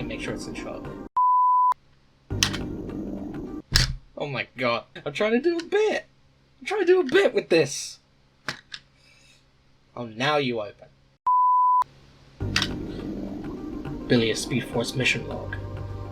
make sure it's in shot. Oh my god. I'm trying to do a bit! I'm trying to do a bit with this! Oh, now you open. Bily, a Speed Force mission log.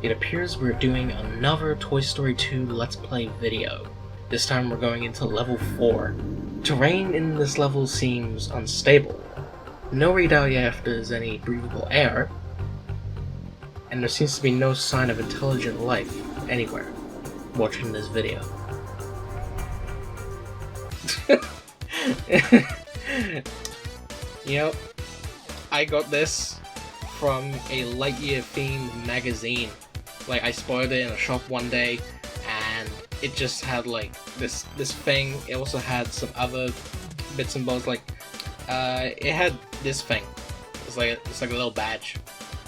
It appears we're doing another Toy Story 2 Let's Play video. This time we're going into level 4. Terrain in this level seems unstable. No readout yet if there's any breathable air, and there seems to be no sign of intelligent life anywhere watching this video. Yep, I got this from a Lightyear themed magazine. Like, I spotted it in a shop one day, and it just had like this thing. It also had some other bits and bobs. Like, it had this thing. It's like a little badge.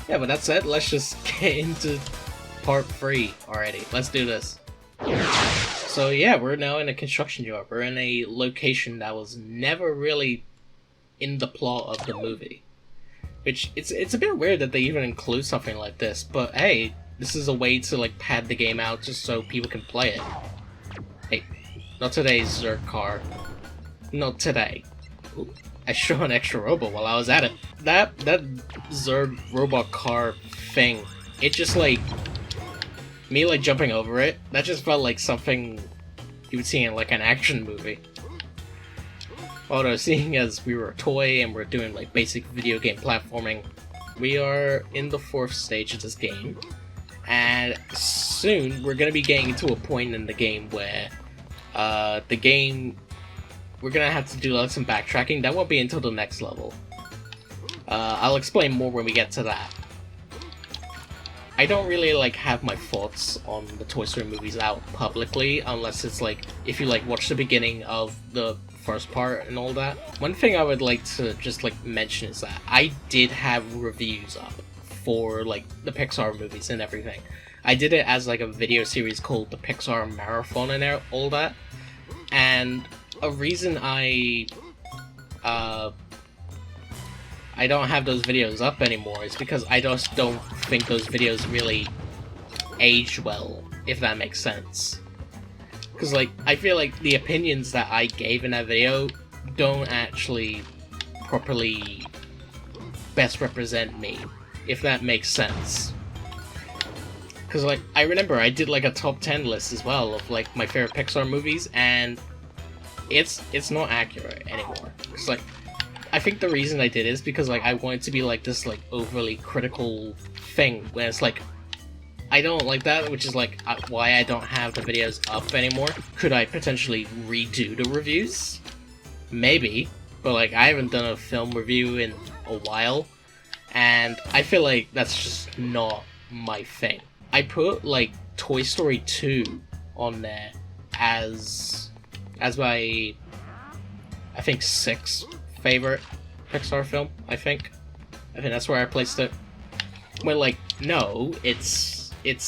Yeah, but that's it. Let's just get into part 3 already. Let's do this. So yeah, we're now in a construction job. We're in a location that was never really in the plot of the movie. Which, it's a bit weird that they even include something like this, but hey, this is a way to like pad the game out just so people can play it. Hey, not today, Zerg car. Not today. Ooh, I shot an extra robot while I was at it. That Zerg robot car thing, it just like, me like jumping over it, that just felt like something you would see in like an action movie. Although, seeing as we were a toy and we're doing like basic video game platforming, we are in the 4th stage of this game, and soon we're gonna be getting to a point in the game where we're gonna have to do like some backtracking. That won't be until the next level. I'll explain more when we get to that. I don't really like have my thoughts on the Toy Story movies out publicly, unless it's like, if you like watch the beginning of the first part and all that. One thing I would like to just like mention is that I did have reviews up for like the Pixar movies and everything. I did it as like a video series called the Pixar Marathon and all that. And a reason I don't have those videos up anymore is because I just don't think those videos really age well, if that makes sense. Because, like, I feel like the opinions that I gave in that video don't actually properly best represent me, if that makes sense. Because, like, I remember I did, like, a top 10 list as well of, like, my favorite Pixar movies, and it's not accurate anymore. It's like, I think the reason I did is because, like, I wanted to be, like, this, like, overly critical thing, where it's like, I don't like that, which is like why I don't have the videos up anymore. Could I potentially redo the reviews? Maybe, but like I haven't done a film review in a while, and I feel like that's just not my thing. I put like Toy Story 2 on there as my, I think, 6th favorite Pixar film, I think that's where I placed it. Well, like, no, it's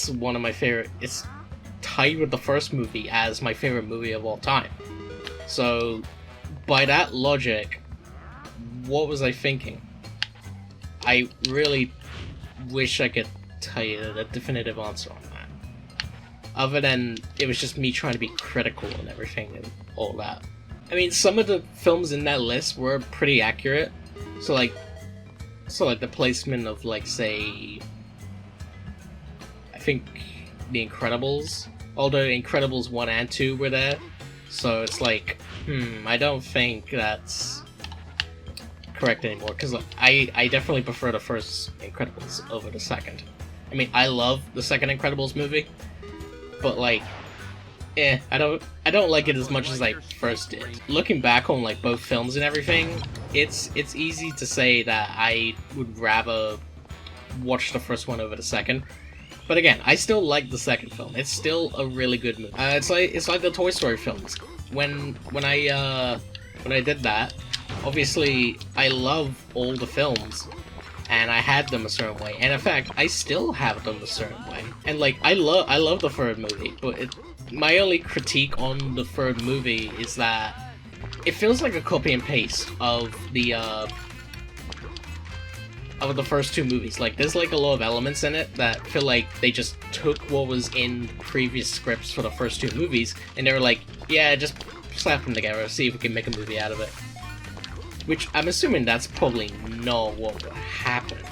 one of my favorite. It's tied with the first movie as my favorite movie of all time. So, by that logic, what was I thinking? I really wish I could tell you the definitive answer on that. Other than it was just me trying to be critical and everything and all that. I mean, some of the films in that list were pretty accurate. So like the placement of, like, say, I think The Incredibles, although Incredibles 1 and 2 were there, so it's like, I don't think that's correct anymore, because I definitely prefer the first Incredibles over the second. I mean, I love the second Incredibles movie, but like, I don't like it as much as I first did. Looking back on like both films and everything, it's easy to say that I would rather watch the first one over the second. But again, I still like the second film. It's still a really good movie. It's like the Toy Story films. When I did that, obviously I love all the films, and I had them a certain way. And in fact, I still have them a certain way. And like, I love the third movie, but my only critique on the third movie is that it feels like a copy and paste of the of the first two movies. Like, there's like a lot of elements in it that feel like they just took what was in previous scripts for the first two movies, and they were like, yeah, just slap them together, see if we can make a movie out of it. Which, I'm assuming that's probably not what happened.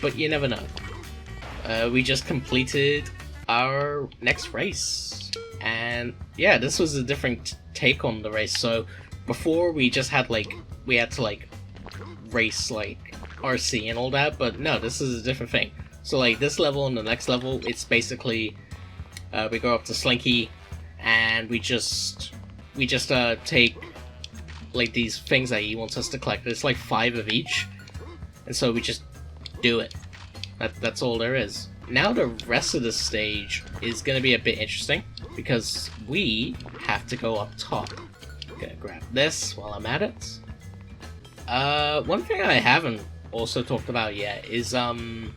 But you never know. We just completed our next race. And yeah, this was a different take on the race. So before we just had like, we had to like race like RC and all that, but no, this is a different thing. So like this level and the next level, it's basically we go up to Slinky and we just take like these things that he wants us to collect. There's like 5 of each, and so we just do it. That's all there is. Now the rest of the stage is gonna be a bit interesting because we have to go up top. I'm gonna grab this while I'm at it. One thing I haven't also talked about yet is the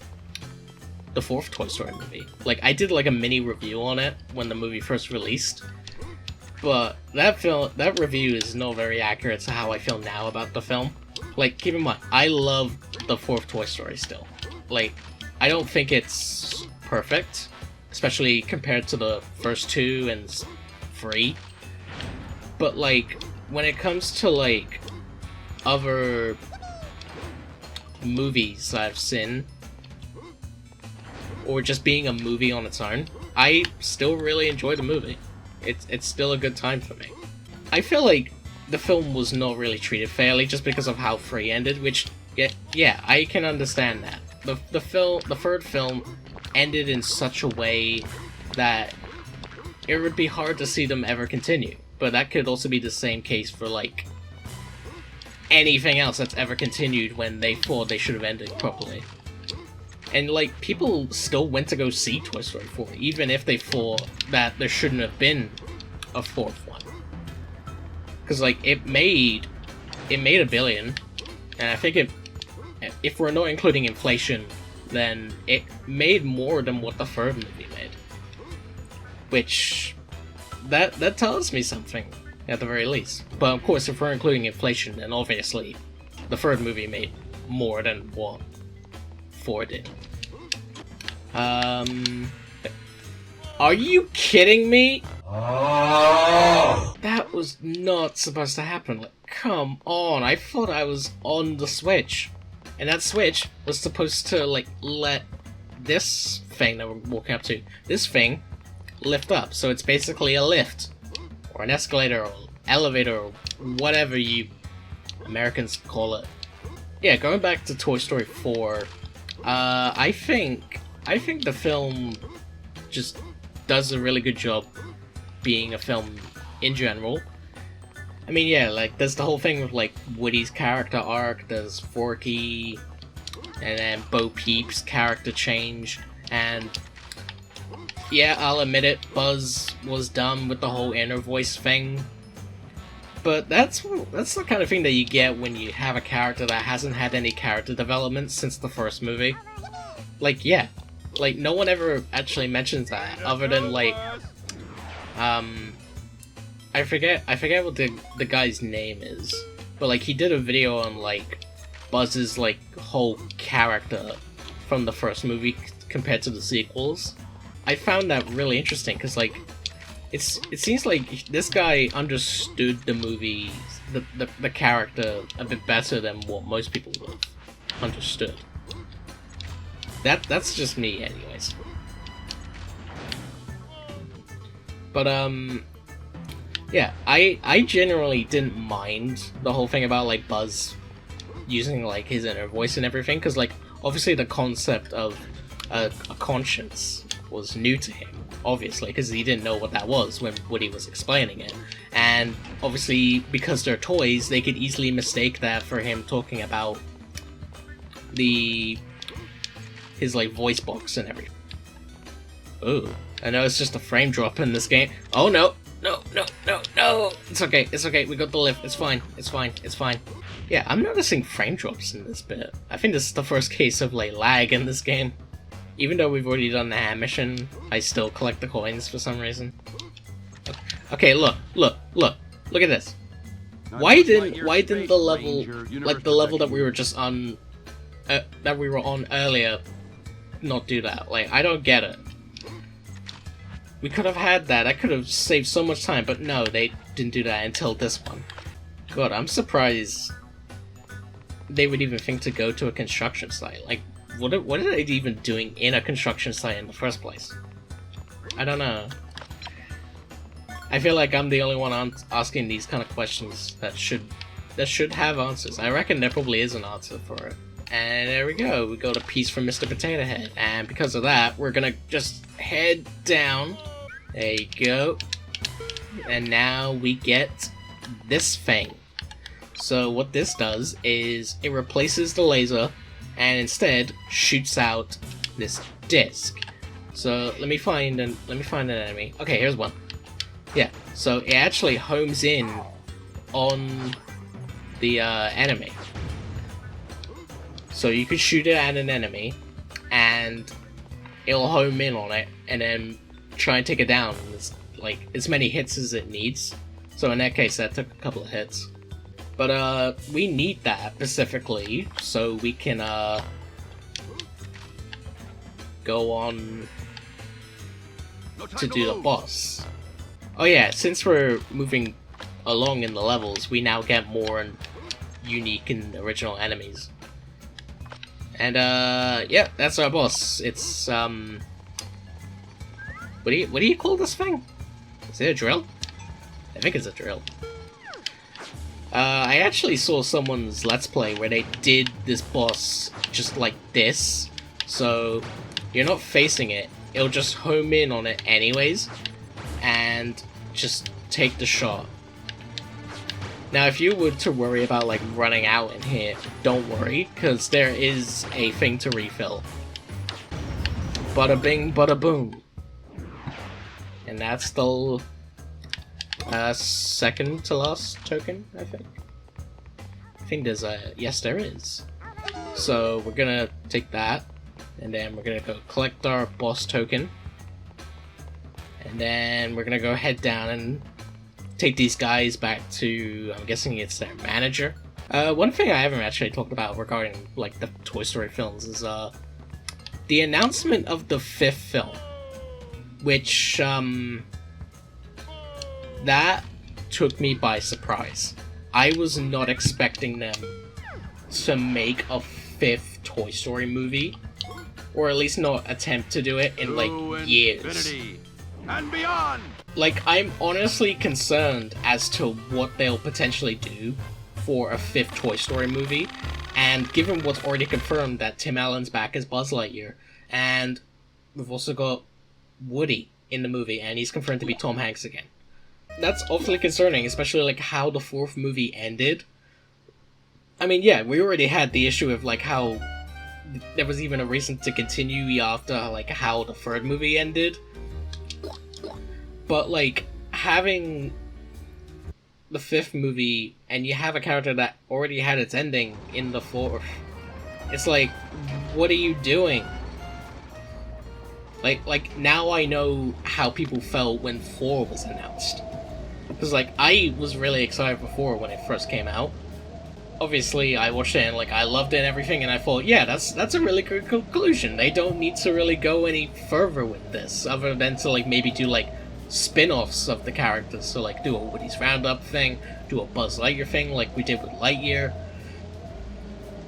4th Toy Story movie. Like, I did like a mini review on it when the movie first released, but that review is not very accurate to how I feel now about the film. Like, keep in mind, I love the 4th Toy Story still. Like, I don't think it's perfect, especially compared to the first 2 and 3. But like, when it comes to like other movies I've seen, or just being a movie on its own, I still really enjoy the movie. It's still a good time for me. I feel like the film was not really treated fairly just because of how 3 ended, which, yeah, I can understand that. The third film ended in such a way that it would be hard to see them ever continue. But that could also be the same case for, like, anything else that's ever continued when they thought they should have ended properly. And, like, people still went to go see Toy Story 4, even if they thought that there shouldn't have been a 4th one. Because, like, it made $1 billion, and I think if we're not including inflation, then it made more than what the 3rd movie made. Which, that tells me something, at the very least. But of course, if we're including inflation, then obviously the 3rd movie made more than what 4 did. Are you kidding me? Oh! That was not supposed to happen. Like, come on, I thought I was on the Switch. And that switch was supposed to, like, let this thing that we're walking up to, this thing, lift up. So it's basically a lift, or an escalator, or elevator, or whatever you Americans call it. Yeah, going back to Toy Story 4, I think the film just does a really good job being a film in general. I mean, yeah, like, there's the whole thing with, like, Woody's character arc, there's Forky, and then Bo Peep's character change, and yeah, I'll admit it, Buzz was dumb with the whole inner voice thing, but that's the kind of thing that you get when you have a character that hasn't had any character development since the first movie. Like, yeah, like, no one ever actually mentions that, other than, like, I forget what the guy's name is, but like he did a video on like Buzz's like whole character from the first movie compared to the sequels. I found that really interesting because like it seems like this guy understood the movie, the character a bit better than what most people would have understood. That's just me, anyways. But yeah, I generally didn't mind the whole thing about, like, Buzz using, like, his inner voice and everything, because, like, obviously the concept of a conscience was new to him, obviously, because he didn't know what that was when Woody was explaining it. And, obviously, because they're toys, they could easily mistake that for him talking about his, like, voice box and everything. Ooh, I know it's just a frame drop in this game. Oh, no! No. It's okay, we got the lift, it's fine. Yeah, I'm noticing frame drops in this bit. I think this is the first case of, like, lag in this game. Even though we've already done the hand mission, I still collect the coins for some reason. Okay, look at this. Why didn't the level, like the level that we were just on that we were on earlier not do that? Like, I don't get it. We could have had that. I could have saved so much time, but no, they didn't do that until this one. God, I'm surprised they would even think to go to a construction site. Like, what are they even doing in a construction site in the first place? I don't know. I feel like I'm the only one asking these kind of questions that should have answers. I reckon there probably is an answer for it. And there we go. We got a piece from Mr. Potato Head. And because of that, we're gonna just head down. There you go. And now we get this thing. So what this does is it replaces the laser and instead shoots out this disc. So let me find an enemy. Okay, here's one. Yeah, so it actually homes in on the enemy. So you could shoot it at an enemy, and it'll home in on it, and then try and take it down. It's like as many hits as it needs. So in that case, that took a couple of hits. But we need that specifically so we can go on to do the boss. Oh yeah, since we're moving along in the levels, we now get more unique and original enemies. And yeah, that's our boss. It's what do you call this thing? Is it a drill? I think it's a drill. I actually saw someone's Let's Play where they did this boss just like this. So you're not facing it, it'll just home in on it anyways, and just take the shot. Now if you were to worry about like running out in here, don't worry, because there is a thing to refill. Bada bing, bada boom. And that's the second to last token, I think. I think there's yes there is. So we're gonna take that, and then we're gonna go collect our boss token. And then we're gonna go head down and take these guys back to, I'm guessing it's their manager. One thing I haven't actually talked about regarding like the Toy Story films is the announcement of the 5th film, which that took me by surprise. I was not expecting them to make a 5th Toy Story movie, or at least not attempt to do it in like years. And beyond. Like, I'm honestly concerned as to what they'll potentially do for a 5th Toy Story movie, and given what's already confirmed that Tim Allen's back as Buzz Lightyear, and we've also got Woody in the movie, and he's confirmed to be Tom Hanks again. That's awfully concerning, especially like how the 4th movie ended. I mean, yeah, we already had the issue of like how there was even a reason to continue after like how the 3rd movie ended. But like having the 5th movie and you have a character that already had its ending in the 4th, it's like, what are you doing? Like now I know how people felt when 4 was announced. Because like I was really excited before when it first came out. Obviously I watched it and like I loved it and everything, and I thought, yeah, that's a really good conclusion. They don't need to really go any further with this other than to like maybe do like spin-offs of the characters. So like do a Woody's Roundup thing, do a Buzz Lightyear thing like we did with Lightyear.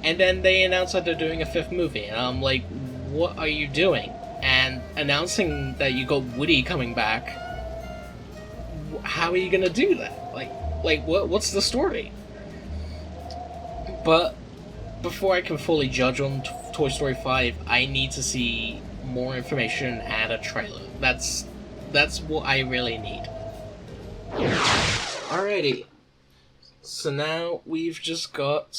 And then they announced that they're doing a 5th movie, and I'm like, what are you doing? And announcing that you got Woody coming back, how are you gonna do that? Like what's the story? But before I can fully judge on Toy Story 5, I need to see more information and a trailer. That's what I really need. Alrighty. So now we've just got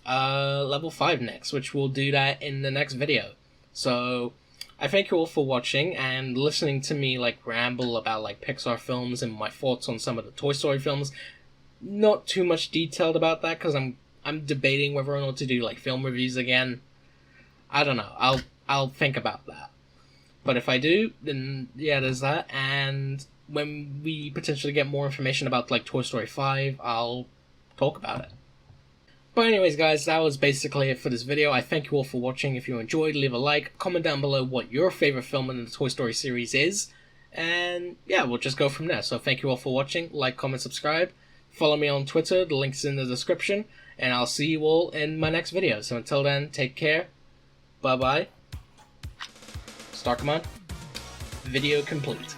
level 5 next, which we'll do that in the next video. So I thank you all for watching and listening to me like ramble about like Pixar films and my thoughts on some of the Toy Story films. Not too much detailed about that because I'm debating whether or not to do like film reviews again. I don't know. I'll think about that. But if I do, then yeah, there's that. And when we potentially get more information about like Toy Story 5, I'll talk about it. But anyways guys, that was basically it for this video. I thank you all for watching. If you enjoyed, leave a like, comment down below what your favorite film in the Toy Story series is, and yeah, we'll just go from there. So thank you all for watching, like, comment, subscribe, follow me on Twitter, the link's in the description, and I'll see you all in my next video. So until then, take care, bye bye, Star Command, video complete.